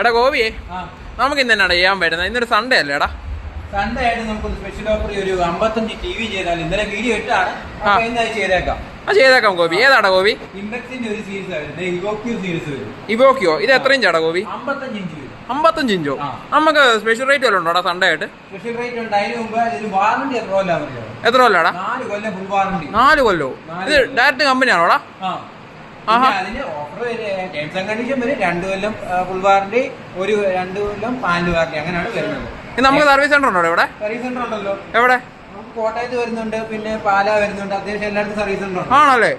എടാ ഗോപിയെ, നമുക്ക് ഇന്ന് എന്നാണ് ചെയ്യാൻ പറ്റുന്നത്? ഇന്നൊരു സൺഡേ അല്ലേ എടാ? സൺഡേ ആയിട്ട് നമുക്ക് സ്പെഷ്യൽ ഓഫർ ഒരു 55 TV ചെയ്താൽ ഇന്നലെ വീഡിയോ ഇട്ടാണ് ചെയ്തേക്കാം. ചെയ്തേക്കാം ഗോപി. ഏതാടാ ഗോപി? ഇംപെക്സിന്റെ ഒരു സീരീസ് ആയിരുന്നു, ഇവോക്യോ സീരീസ് വരും. ഇവോക്യോ ഇത് എത്ര ഇഞ്ചാടാ ഗോപി? 55 ഇഞ്ച് വരും. 55 ഇഞ്ചോ? നമുക്ക് സ്പെഷ്യൽ റേറ്റ് വല്ലതും ഉണ്ടോടാ സൺഡേ ആയിട്ട്? സ്പെഷ്യൽ റേറ്റ് ഉണ്ട്. അതിന് മുമ്പ് ഇതിന് വാറണ്ടി എത്ര കൊല്ലാമോ? എത്ര കൊല്ലാടാ? 4 കൊല്ലം ഫുൾ വാറണ്ടി. 4 കൊല്ലോ? ഇത് ഡയറക്റ്റ് കമ്പനിയാണോടാ? അതിന് ഓഫർ ടേംസ് ആൻഡ് കണ്ടീഷൻ വരും. 2 കൊല്ലം ഫുൾ വാറണ്ടി, 2 കൊല്ലം പാന്റ് വാറണ്ടി, അങ്ങനെയാണ് വരുന്നത്. നമുക്ക് സർവീസ് സെന്റർ ഉണ്ടോ ഇവിടെ? സർവീസ് സെന്റർ ഉണ്ടല്ലോ. എവിടെ? കോട്ടയത്ത് വരുന്നുണ്ട്, പിന്നെ പാല വരുന്നുണ്ട്. അത്യാവശ്യം എല്ലായിടത്തും സർവീസ് സെന്റർ ഉണ്ട്. ആണല്ലേ?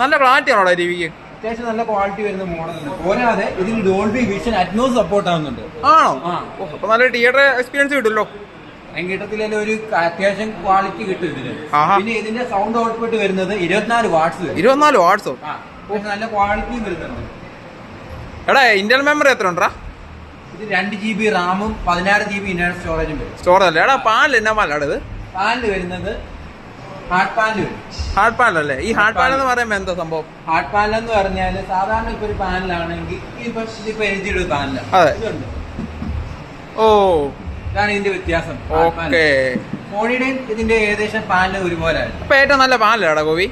നല്ല ക്ലാരിറ്റി ആണോടാ ടിവിക്ക്? അത്യാവശ്യം നല്ല ക്വാളിറ്റി വരുന്ന മോഡലുണ്ട്. പോരാതെ ഇതിന് ഡോൾബി വിഷൻ അറ്റ്മോസ് സപ്പോർട്ട് ആവുന്നുണ്ട്. ആണോ? അപ്പൊ നല്ല തിയേറ്റർ എക്സ്പീരിയൻസ് കിട്ടുമല്ലോ. കിട്ടത്തില്ലല്ലോ, ഒരു അത്യാവശ്യം ക്വാളിറ്റി കിട്ടും ഇതിന്. പിന്നെ ഇതിന്റെ സൗണ്ട് ഔട്ട്പുട്ട് വരുന്നത് 24 വാട്ട്സ്. 24 വാട്ട്സോ? നല്ല ക്വാളിറ്റിയും വരുന്നുണ്ട്. എടാ ഇന്റൽ മെമ്മറി എത്ര ഉണ്ടാ? ഇത് 2 GB റാമും 16 GB ഇന്റർണൽ സ്റ്റോറേജും വരും. സ്റ്റോറേജ് അല്ലേ? എടാ പാനൽ എന്നാ പാലാണ് ഇത്? പാനൽ വരുന്നത് ഹാർഡ് പാനൽ വരും. ഹാർഡ് പാനൽ അല്ലേ? ഈ ഹാർഡ് പാനൽ എന്ന് പറയുമ്പോ എന്താ സംഭവം? ഹാർഡ് പാനൽ എന്ന് പറഞ്ഞാൽ സാധാരണ ഇപ്പൊ ഒരു പാനലാണെങ്കിൽ ഇതിപ്പോ LG യുടെ പാനലാണ്. ഇതുണ്ട്. ഓ, ഇതാണ് ഇതിന്റെ വ്യത്യാസം. സോണിയുടെയും ഇതിന്റെ ഏകദേശം പാനൽ ഒരുപോലെ. അപ്പൊ ഏറ്റവും നല്ല പാനലാടാ ഗോപി?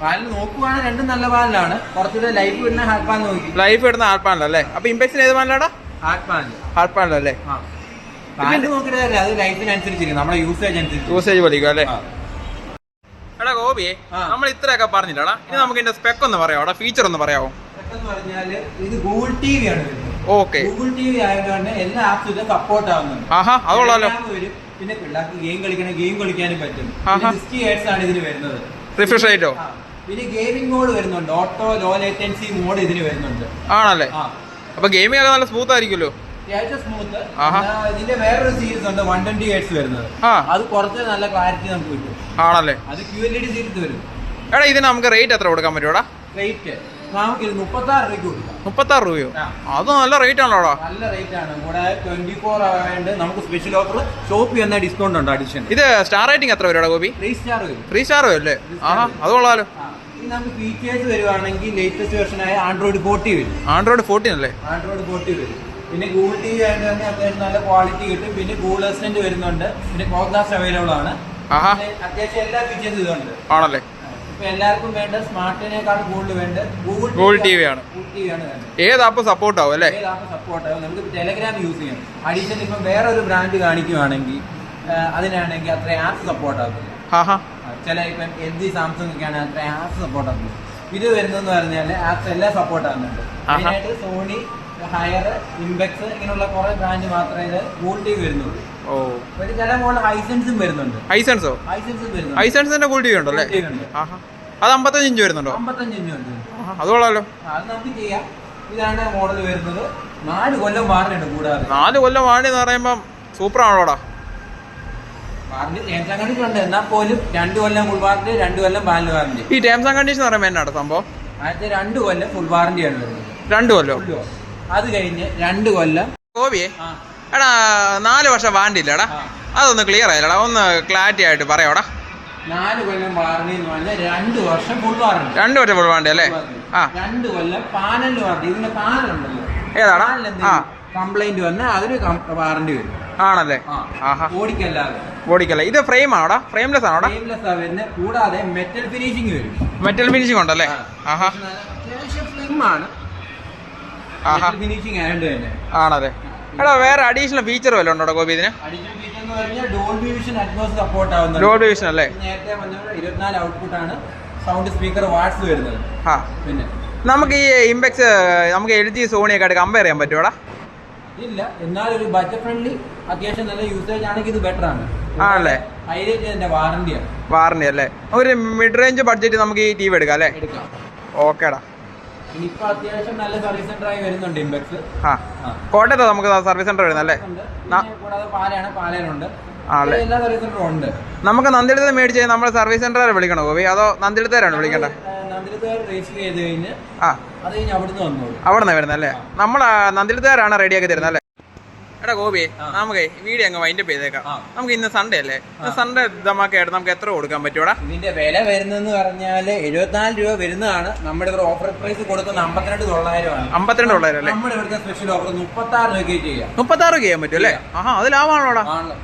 പാനൽ നോക്കുവാണെങ്കിൽ രണ്ടും നല്ല പാനലാണ്. കുറച്ചുകൂടെ ലൈഫ് വരുന്ന ഹാർഡ് പാനൽ നോക്കി. ലൈഫ് വരുന്ന ഹാർഡ് പാനൽ അല്ലേ? അപ്പൊ ഇംപെക്സിന് ഏത് പാനലാടാ? Hard panel. ഹാർഡ് പാനൽ അല്ലേ? പാനൽ നോക്കിയിട്ടല്ലേ, അത് ലൈഫിനനുസരിച്ചിരിക്കും, നമ്മുടെ യൂസേജ് പോലെ അല്ലേ? എടാ ഗോപിയെ, നമ്മൾ ഇത്രയൊക്കെ പറഞ്ഞില്ലടാ, ഇനി നമുക്ക് ഇതിന്റെ സ്പെക്ക് ഒന്ന് പറയാമോ? ഫീച്ചർ ഒന്ന് പറയാമോ? സ്പെക്ക് എന്ന് പറഞ്ഞാല് ഇത് ഗൂഗിൾ TV ആണ് വരുന്നത്. ഓക്കെ. ഗൂഗിൾ TV ആയതുകൊണ്ട് എല്ലാ ആപ്സും ഇത് സപ്പോർട്ട് ആവുന്നുണ്ട്. അതുകൊള്ളാലോ. പിന്നെ പിള്ളേർക്ക് ഗെയിം കളിക്കാനും പറ്റും. 60 Hz ആണ് ഇതിന് വരുന്നത്. റിഫ്രഷ് റേറ്റോ? പിന്നെ ഗെയിമിംഗ് മോഡ് വരുന്നുണ്ട്. ഓട്ടോ ലോ ലേറ്റൻസി മോഡ് ഇതിന് വരുന്നുണ്ട്. ആണല്ലേ? അപ്പൊ ഗെയിമിംഗ് ഒക്കെ നല്ല സ്മൂത്ത് ആയിരിക്കുമല്ലോ? സ്മൂത്ത്. ഇതിന്റെ വേറൊരു സീരീസ് ഉണ്ട് 120 Hz വരുന്നത്. അത് കുറച്ച് നല്ല ക്ലാരിറ്റി നമുക്ക് കിട്ടും. ആണല്ലേ? അത് QLED സീരീസ് വരും. എടാ ഇതിന് നമുക്ക് റേറ്റ് എത്ര കൊടുക്കാൻ പറ്റൂടാ? റേറ്റ് നമുക്ക് 36 രൂപയ്ക്ക് കൊടുക്കാം. 36 രൂപയോ? അത് നല്ല റേറ്റ് ആണല്ലോടാ. നല്ല റേറ്റ് ആണ്. കൂടെ 24 ആയതുകൊണ്ട് നമുക്ക് സ്പെഷ്യൽ ഓഫർ ഷോപ്പ് ചെയ്യുന്ന ഡിസ്കൗണ്ട് ഉണ്ട് അഡീഷൻ. ഇത് സ്റ്റാർ റേറ്റിംഗ് എത്ര വരും ഗോപി? 3 സ്റ്റാർ വരും. 3 സ്റ്റാർ അല്ലേ? അത് കൊള്ളാലോ. ഇനി നമുക്ക് ഫീച്ചേഴ്സ് വരുവാണെങ്കിൽ ലേറ്റസ്റ്റ് വെർഷൻ ആയ Android 14 വരും. Android 14 അല്ലേ? Android 14 വരും. പിന്നെ ഗൂഗിൾ TV ആയിട്ട് തന്നെ അത്യാവശ്യം നല്ല ക്വാളിറ്റി കിട്ടും. പിന്നെ ഗൂഗിൾ അസിസ്റ്റന്റ് വരുന്നുണ്ട്. പിന്നെ കോഡ്കാസ്റ്റ് അവൈലബിൾ ആണ്. അത്യാവശ്യം എല്ലാ ഫീച്ചേഴ്സും ഇതുണ്ട്. ആണല്ലേ? ഇപ്പൊ എല്ലാവർക്കും വേണ്ട സ്മാർട്ടിനേക്കാൾ കൂടുതൽ വേണ്ട ഗൂഗിൾ TV ആണ്. ഏത് ആപ്പ് സപ്പോർട്ട് ആവും അല്ലേ? ഏത് ആപ്പ് സപ്പോർട്ട് ആവും. നമുക്ക് ടെലഗ്രാം യൂസ് ചെയ്യാം. അഡീഷണൽ ഇപ്പൊ വേറൊരു ബ്രാൻഡ് കാണിക്കുവാണെങ്കിൽ അതിനാണെങ്കിൽ അത്ര ആപ്പ് സപ്പോർട്ട് ആകും. ചില ഇപ്പം LG സാംസങ് ഒക്കെയാണ് അത്ര ആപ്പ് സപ്പോർട്ട് ആകുന്നത്. ഇത് വരുന്നതെന്ന് പറഞ്ഞാൽ ആപ്സ് എല്ലാം സപ്പോർട്ട് ആകുന്നുണ്ട്. മെയിനായിട്ട് സോണി, ഹയർ, ഇംപെക്സ് ഇങ്ങനെയുള്ള കുറെ ബ്രാൻഡ് മാത്രമേ ഇത് ഗൂഗിൾ TV വരുന്നുള്ളൂ. ഒരു ചില മോഡൽ ഹൈസെൻസും വരുന്നുണ്ട്. ഹൈസെൻസും വരുന്നുണ്ട്. ഹൈസെൻസിന്റെ ഗൂഗിൾ TV ഉണ്ടല്ലേ? അത് 55 ഇഞ്ച് വരുന്നുണ്ടോ? 55 ഇഞ്ച് വരുന്നുണ്ട്. അത് കൊള്ളാലോ. അത് നമുക്ക് ചെയ്യാം. ഇതാണ് മോഡൽ വരുന്നത്. 4 കൊല്ലം വാറണ്ടി ഉണ്ട്. കൂടാതെ 4 കൊല്ലം വാറണ്ടി എന്ന് പറയുമ്പോൾ സൂപ്പർ ആണോടാ. വാറണ്ടി ടേംസ് ആൻഡ് കണ്ടീഷൻ ഉണ്ട്. എന്നാൽ പോലും 2 കൊല്ലം ഫുൾ വാറണ്ടി, 2 കൊല്ലം പാനൽ വാറണ്ടി. ഈ ടേംസ് ആൻഡ് കണ്ടീഷൻ പറയുമ്പോൾ എന്നാണ് സംഭവം? ആദ്യത്തെ 2 കൊല്ലം ഫുൾ വാറണ്ടിയാണ് വരുന്നത്. 2 കൊല്ലം. അത് കഴിഞ്ഞ് 2 കൊല്ലം. ഗോപിയെ, എടാ 4 വർഷം വാറണ്ടി ഇല്ലടാ, അതൊന്ന് ക്ലിയർ ആയില്ലടാ, ഒന്ന് ക്ലാരിറ്റി ആയിട്ട് പറയാടാ. 4 കൊല്ലം വാറണ്ടി എന്ന് പറഞ്ഞാൽ 2 വർഷം ഫുൾ വാറണ്ടി. 2 വർഷം ഫുൾ വാറണ്ടി അല്ലേ? 2 കൊല്ലം പാനൽ വാറണ്ടി. ഇതിന്റെ പാനലുണ്ടല്ലോ, ഏതാടാ കംപ്ലൈന്റ് വന്നാൽ അതൊരു വാറണ്ടി വരും. ആണല്ലേ? ഓടിക്കല്ല. ഇത് ഫ്രെയിം ആണോടാ? ഫ്രെയിംലെസ് ആണോടാ? ഫ്രെയിംലെസ് ആ വരുന്നത്. കൂടാതെ മെറ്റൽ ഫിനിഷിംഗ് വരും. മെറ്റൽ ഫിനിഷിംഗ് ഉണ്ടല്ലേ? അത്യാവശ്യം സ്ലിം ആണ്. ഫിനിഷിംഗ് ആയതുകൊണ്ട് തന്നെ. ആണല്ലേ? എടാ വേറെ അഡീഷണൽ ഫീച്ചർ വല്ലതും ഉണ്ടോ ഗോപി ഇതിന്? അഡീഷണൽ ഫീച്ചർ എന്ന് പറഞ്ഞാൽ ഡോൾബി വിഷൻ അറ്റ്മോസ് സപ്പോർട്ട് ആവുന്നുണ്ട്. ഡോൾബി വിഷൻ അല്ലേ? നേരത്തെ പറഞ്ഞ 24 ഔട്ട്പുട്ട് ആണ്. സൗണ്ട് സ്പീക്കർ വാട്ട്സ് വരുന്നത്. പിന്നെ നമുക്ക് ഈ ഇംപെക്സ് നമുക്ക് LG സോണി ഒക്കെ ആയിട്ട് കമ്പയർ ചെയ്യാൻ പറ്റുമോടാ? ഇല്ല, എന്നാലും ഒരു ബഡ്ജറ്റ് ഫ്രണ്ട്ലി അത്യാവശ്യം നല്ല യൂസേജ് ആണെങ്കിൽ ഇത് ബെറ്റർ ആണ്. ആണല്ലേ? ഹൈലൈറ്റ് ഇതിന്റെ വാറണ്ടിയാണ്. വാറണ്ടി അല്ലേ? ഒരു മിഡ് റേഞ്ച് ബഡ്ജറ്റ് നമുക്ക് ഈ TV എടുക്കാം അല്ലേ? എടുക്കാം. ഓക്കേടാ. ഇനിയിപ്പോ അത്യാവശ്യം നല്ല സർവീസ് സെന്റർ ആയി വരുന്നുണ്ട് ഇംപെക്സ്. കോട്ടയത്ത് നമുക്ക് സർവീസ് സെന്റർ വരുന്നല്ലേ? കൂടാതെ പാലയുണ്ട്. എല്ലാ സർവീസ് സെന്ററും ഉണ്ട്. നമുക്ക് നന്ദിടുത്ത് മേടിച്ച് നമ്മൾ സർവീസ് സെന്റർ വിളിക്കണോ ഗോപി, അതോ നന്ദിടുത്തേരാണ് വിളിക്കേണ്ടത്? നന്ദിടുത്തേർ രജിസ്റ്റർ ചെയ്ത് കഴിഞ്ഞ് അത് കഴിഞ്ഞ് അവിടുന്ന് വന്നോളൂ. അവിടെ നിന്ന് വരുന്നല്ലേ? നമ്മൾ നന്ദിടുത്തേരാണ് റെഡിയാക്കി തരുന്നത് അല്ലേ? എടാ ഗോപിയെ നമുക്ക് വീഡിയോ അങ്ങ് വൈൻഡപ്പ് ചെയ്തേക്കാം. നമുക്ക് ഇന്ന് സൺഡേ അല്ലേ, സൺഡേ ധമാക്കായിട്ട് നമുക്ക് എത്ര കൊടുക്കാൻ പറ്റൂടാ? ഇതിന്റെ വില വരുന്നതെന്ന് പറഞ്ഞാല് 74 രൂപ വരുന്നതാണ്. നമ്മുടെ ഇവിടെ ഓഫർ പ്രൈസ് കൊടുക്കുന്ന 52,900 ആണ്. 52,900 അല്ലേ? നമ്മുടെ ഇവിടുത്തെ സ്പെഷ്യൽ ഓഫർ 36 രൂപയ്ക്ക് ചെയ്യാം. 36 ചെയ്യാൻ പറ്റും അല്ലേ? ആഹാ, അത് ലാഭമാണോടാ? ആണ്.